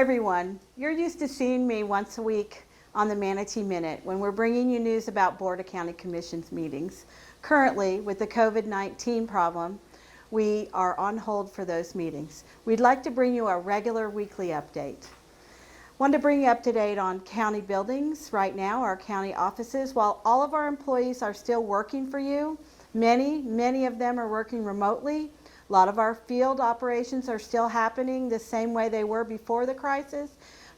everyone, you're used to seeing me once a week on the Manatee Minute when we're bringing you news about Board of County Commissions meetings. Currently, with the COVID-19 problem, we are on hold for those meetings. We'd like to bring you a regular weekly update. Wanted to bring you up to date on county buildings right now, our county offices. While all of our employees are still working for you, many of them are working remotely. A lot of our field operations are still happening the same way they were before the crisis,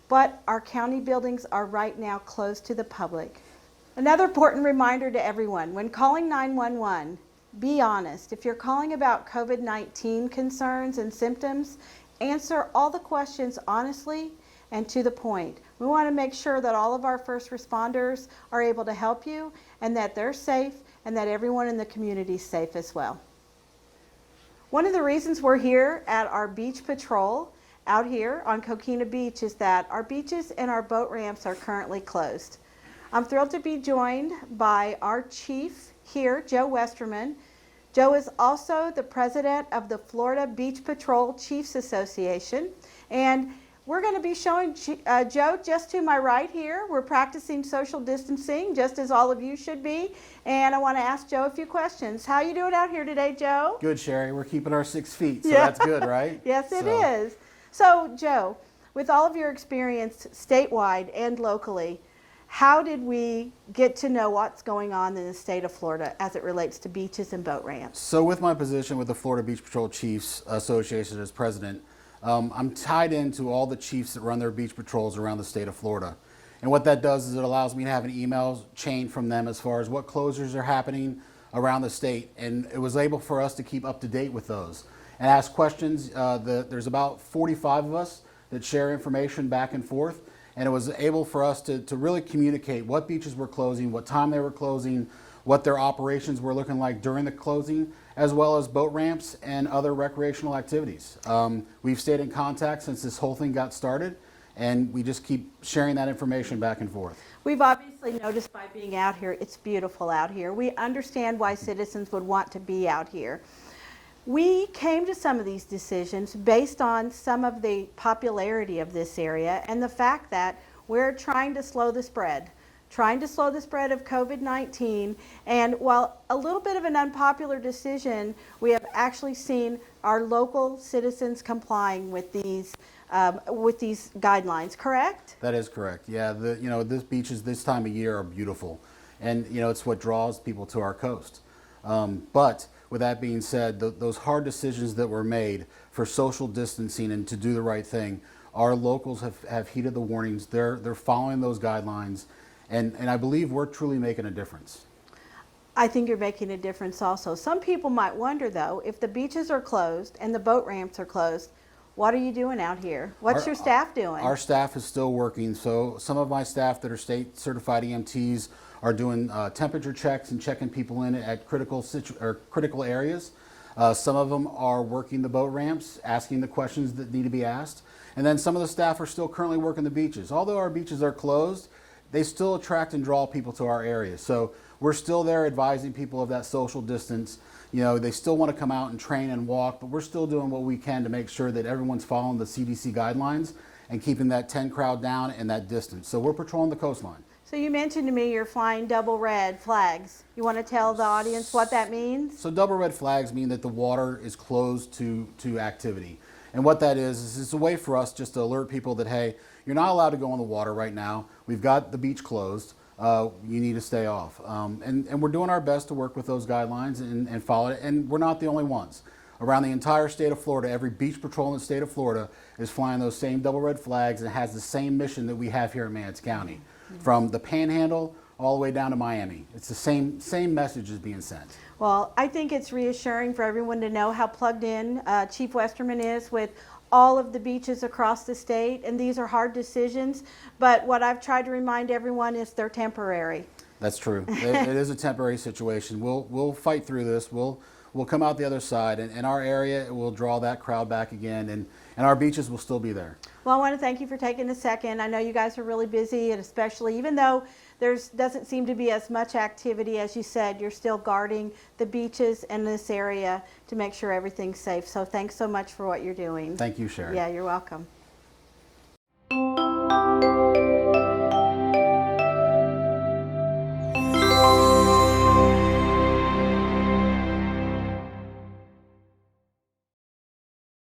but our county buildings are right now closed to the public. Another important reminder to everyone, when calling 911, be honest. If you're calling about COVID-19 concerns and symptoms, answer all the questions honestly and to the point. We want to make sure that all of our first responders are able to help you and that they're safe and that everyone in the community is safe as well. One of the reasons we're here at our beach patrol out here on Coquina Beach is that our beaches and our boat ramps are currently closed. I'm thrilled to be joined by our chief here, Joe Westerman. Joe is also the president of the Florida Beach Patrol Chiefs Association, and we're going to be showing Joe just to my right here. We're practicing social distancing, just as all of you should be. And I want to ask Joe a few questions. How you doing out here today, Joe? Good, Cheri. We're keeping our 6 feet, so that's good, right? Yes, it is. So, Joe, with all of your experience statewide and locally, how did we get to know what's going on in the state of Florida as it relates to beaches and boat ramps? So with my position with the Florida Beach Patrol Chiefs Association as president, I'm tied into all the chiefs that run their beach patrols around the state of Florida. And what that does is it allows me to have an email chain from them as far as what closures are happening around the state. And it was able for us to keep up to date with those and ask questions. There's about 45 of us that share information back and forth. And it was able for us to really communicate what beaches were closing, what time they were closing, what their operations were looking like during the closing, as well as boat ramps and other recreational activities. We've stayed in contact since this whole thing got started, and we just keep sharing that information back and forth. We've obviously noticed by being out here, it's beautiful out here. We understand why citizens would want to be out here. We came to some of these decisions based on some of the popularity of this area and the fact that we're trying to slow the spread of COVID-19. And while a little bit of an unpopular decision, we have actually seen our local citizens complying with these guidelines, correct? That is correct. Yeah, this beaches this time of year are beautiful. And, it's what draws people to our coast. But with that being said, those hard decisions that were made for social distancing and to do the right thing, our locals have heeded the warnings. They're following those guidelines. And I believe we're truly making a difference. I think you're making a difference also. Some people might wonder, though, if the beaches are closed and the boat ramps are closed, what are you doing out here? What's your staff doing? Our staff is still working. So some of my staff that are state certified EMTs are doing temperature checks and checking people in at critical areas. Some of them are working the boat ramps, asking the questions that need to be asked. And then some of the staff are still currently working the beaches. Although our beaches are closed, they still attract and draw people to our area. So we're still there advising people of that social distance. They still want to come out and train and walk, but we're still doing what we can to make sure that everyone's following the CDC guidelines and keeping that 10 crowd down and that distance. So we're patrolling the coastline. So you mentioned to me you're flying double red flags. You want to tell the audience what that means? So double red flags mean that the water is closed to activity. And what that is it's a way for us just to alert people that, hey, you're not allowed to go in the water right now. We've got the beach closed. You need to stay off. And we're doing our best to work with those guidelines and follow it. And we're not the only ones. Around the entire state of Florida, every beach patrol in the state of Florida is flying those same double red flags and has the same mission that we have here in Manatee County. From the Panhandle all the way down to Miami. It's the same message is being sent. Well, I think it's reassuring for everyone to know how plugged in Chief Westerman is with all of the beaches across the state, and these are hard decisions, but what I've tried to remind everyone is they're temporary. That's true. It is a temporary situation. We'll fight through this. We'll come out the other side, and in our area, we'll draw that crowd back again, and our beaches will still be there. Well, I want to thank you for taking a second. I know you guys are really busy, and especially even though there doesn't seem to be as much activity, as you said, you're still guarding the beaches in this area to make sure everything's safe. So thanks so much for what you're doing. Thank you, Cheri. Yeah, you're welcome.